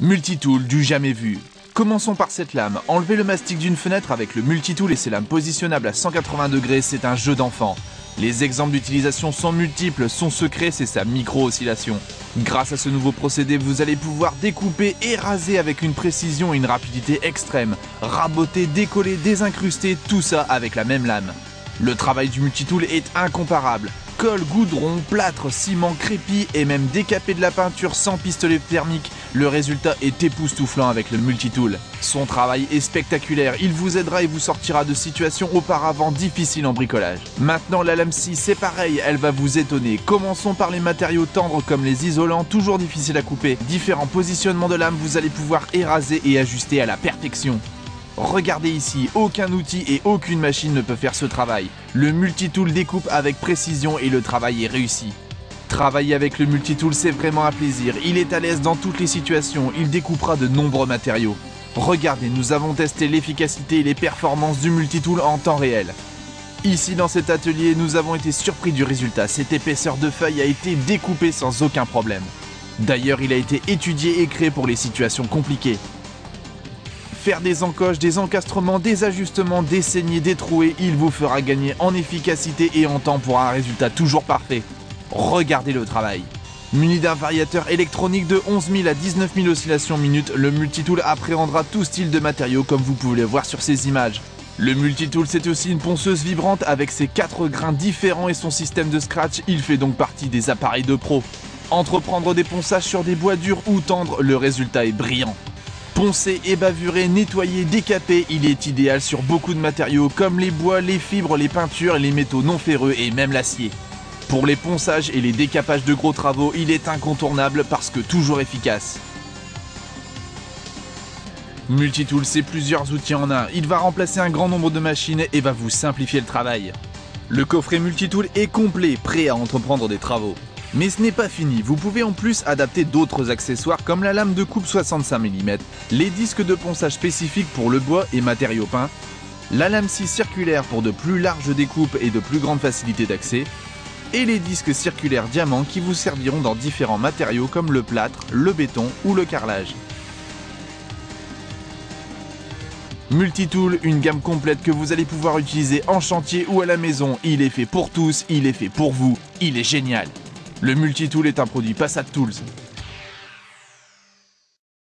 Multitool du jamais vu. Commençons par cette lame. Enlever le mastic d'une fenêtre avec le multitool et ses lames positionnables à 180 degrés, c'est un jeu d'enfant. Les exemples d'utilisation sont multiples, son secret c'est sa micro-oscillation. Grâce à ce nouveau procédé, vous allez pouvoir découper et raser avec une précision et une rapidité extrême. Raboter, décoller, désincruster, tout ça avec la même lame. Le travail du multitool est incomparable. Colle, goudron, plâtre, ciment, crépi et même décapé de la peinture sans pistolet thermique, le résultat est époustouflant avec le multitool. Son travail est spectaculaire, il vous aidera et vous sortira de situations auparavant difficiles en bricolage. Maintenant la lame scie, c'est pareil, elle va vous étonner. Commençons par les matériaux tendres comme les isolants, toujours difficiles à couper. Différents positionnements de lame, vous allez pouvoir éraser et ajuster à la perfection. Regardez ici, aucun outil et aucune machine ne peut faire ce travail. Le multitool découpe avec précision et le travail est réussi. Travailler avec le multitool, c'est vraiment un plaisir. Il est à l'aise dans toutes les situations, il découpera de nombreux matériaux. Regardez, nous avons testé l'efficacité et les performances du multitool en temps réel. Ici dans cet atelier, nous avons été surpris du résultat. Cette épaisseur de feuille a été découpée sans aucun problème. D'ailleurs, il a été étudié et créé pour les situations compliquées. Faire des encoches, des encastrements, des ajustements, des saignées, des trouées, il vous fera gagner en efficacité et en temps pour un résultat toujours parfait. Regardez le travail. Muni d'un variateur électronique de 11 000 à 19 000 oscillations minutes, le multitool appréhendra tout style de matériaux comme vous pouvez le voir sur ces images. Le multitool, c'est aussi une ponceuse vibrante avec ses 4 grains différents et son système de scratch, il fait donc partie des appareils de pro. Entreprendre des ponçages sur des bois durs ou tendres, le résultat est brillant. Poncer, ébavurer, nettoyer, décaper, il est idéal sur beaucoup de matériaux comme les bois, les fibres, les peintures, les métaux non ferreux et même l'acier. Pour les ponçages et les décapages de gros travaux, il est incontournable parce que toujours efficace. Multitool, c'est plusieurs outils en un. Il va remplacer un grand nombre de machines et va vous simplifier le travail. Le coffret multitool est complet, prêt à entreprendre des travaux. Mais ce n'est pas fini, vous pouvez en plus adapter d'autres accessoires comme la lame de coupe 65 mm, les disques de ponçage spécifiques pour le bois et matériaux peints, la lame scie circulaire pour de plus larges découpes et de plus grande facilité d'accès, et les disques circulaires diamants qui vous serviront dans différents matériaux comme le plâtre, le béton ou le carrelage. Multitool, une gamme complète que vous allez pouvoir utiliser en chantier ou à la maison. Il est fait pour tous, il est fait pour vous, il est génial. Le multitool est un produit Passat Tools.